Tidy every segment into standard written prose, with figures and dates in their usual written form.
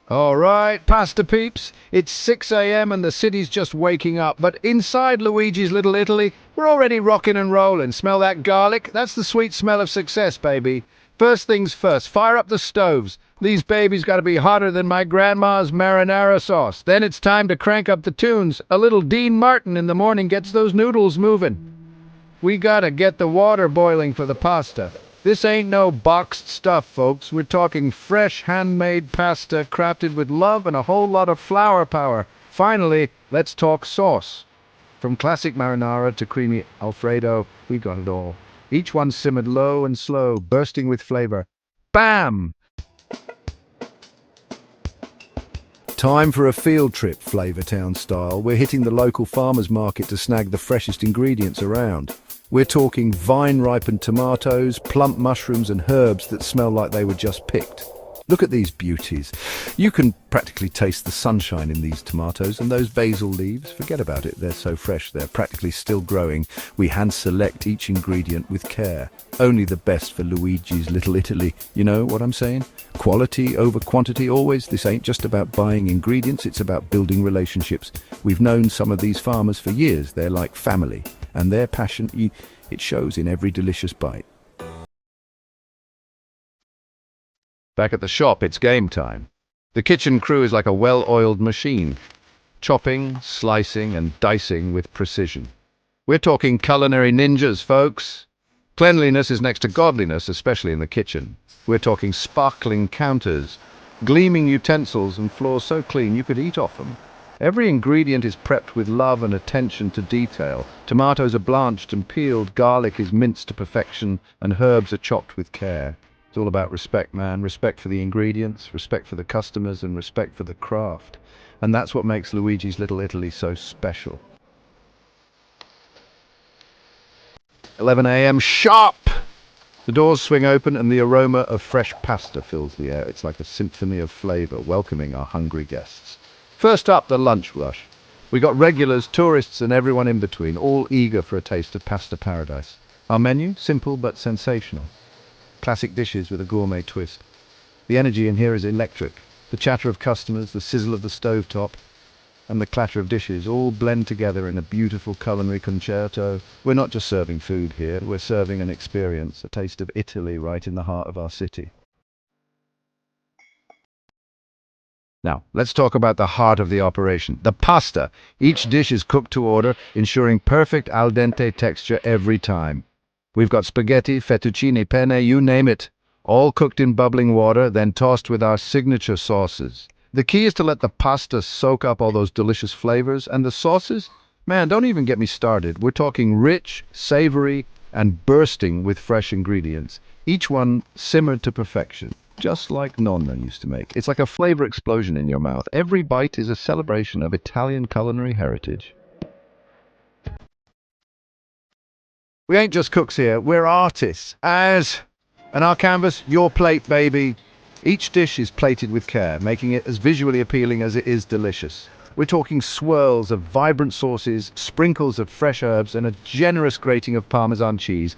All right, pasta peeps. It's 6 a.m. and the city's just waking up, but inside Luigi's Little Italy, we're already rocking and rolling. Smell that garlic? That's the sweet smell of success, baby. First things first, fire up the stoves. These babies gotta be hotter than my grandma's marinara sauce. Then it's time to crank up the tunes. A little Dean Martin in the morning gets those noodles moving. We gotta get the water boiling for the pasta. This ain't no boxed stuff, folks. We're talking fresh, handmade pasta crafted with love and a whole lot of flour power. Finally, let's talk sauce. From classic marinara to creamy Alfredo, we got it all. Each one simmered low and slow, bursting with flavor. Bam! Time for a field trip, Flavortown style. We're hitting the local farmers market to snag the freshest ingredients around. We're talking vine-ripened tomatoes, plump mushrooms and herbs that smell like they were just picked. Look at these beauties. You can practically taste the sunshine in these tomatoes, and those basil leaves, forget about it, they're so fresh, they're practically still growing. We hand-select each ingredient with care. Only the best for Luigi's Little Italy. You know what I'm saying? Quality over quantity always. This ain't just about buying ingredients, it's about building relationships. We've known some of these farmers for years. They're like family. And their passion, it shows in every delicious bite. Back at the shop, it's game time. The kitchen crew is like a well-oiled machine, chopping, slicing, and dicing with precision. We're talking culinary ninjas, folks. Cleanliness is next to godliness, especially in the kitchen. We're talking sparkling counters, gleaming utensils, and floors so clean you could eat off them. Every ingredient is prepped with love and attention to detail. Tomatoes are blanched and peeled, garlic is minced to perfection, and herbs are chopped with care. It's all about respect, man. Respect for the ingredients, respect for the customers, and respect for the craft. And that's what makes Luigi's Little Italy so special. 11 a.m. sharp! The doors swing open and the aroma of fresh pasta fills the air. It's like a symphony of flavor welcoming our hungry guests. First up, the lunch rush. We got regulars, tourists, and everyone in between, all eager for a taste of pasta paradise. Our menu, simple but sensational. Classic dishes with a gourmet twist. The energy in here is electric. The chatter of customers, the sizzle of the stovetop, and the clatter of dishes all blend together in a beautiful culinary concerto. We're not just serving food here, we're serving an experience, a taste of Italy right in the heart of our city. Now, let's talk about the heart of the operation, the pasta. Each dish is cooked to order, ensuring perfect al dente texture every time. We've got spaghetti, fettuccine, penne, you name it, all cooked in bubbling water, then tossed with our signature sauces. The key is to let the pasta soak up all those delicious flavors, and the sauces? Man, don't even get me started. We're talking rich, savory, and bursting with fresh ingredients. Each one simmered to perfection. Just like nonna used to make. It's like a flavor explosion in your mouth. Every bite is a celebration of Italian culinary heritage. We ain't just cooks here, we're artists. And our canvas, your plate, baby. Each dish is plated with care, making it as visually appealing as it is delicious. We're talking swirls of vibrant sauces, sprinkles of fresh herbs, and a generous grating of Parmesan cheese.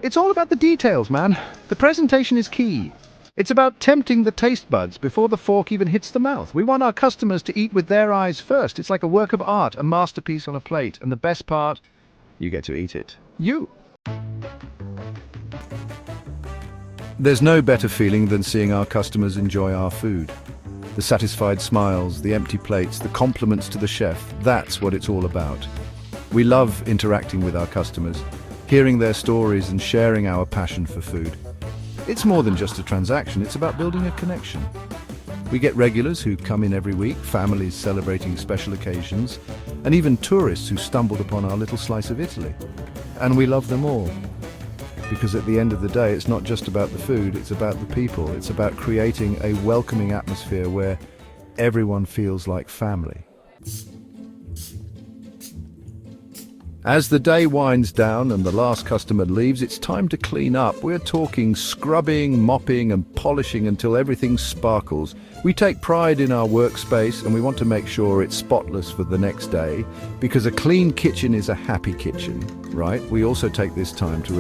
It's all about the details, man. The presentation is key. It's about tempting the taste buds before the fork even hits the mouth. We want our customers to eat with their eyes first. It's like a work of art, a masterpiece on a plate. And the best part, you get to eat it. You. There's no better feeling than seeing our customers enjoy our food. The satisfied smiles, the empty plates, the compliments to the chef, that's what it's all about. We love interacting with our customers, hearing their stories and sharing our passion for food. It's more than just a transaction, it's about building a connection. We get regulars who come in every week, families celebrating special occasions, and even tourists who stumbled upon our little slice of Italy. And we love them all. Because at the end of the day, it's not just about the food, it's about the people. It's about creating a welcoming atmosphere where everyone feels like family. As the day winds down and the last customer leaves, it's time to clean up. We're talking scrubbing, mopping and polishing until everything sparkles. We take pride in our workspace and we want to make sure it's spotless for the next day, because a clean kitchen is a happy kitchen, right? We also take this time to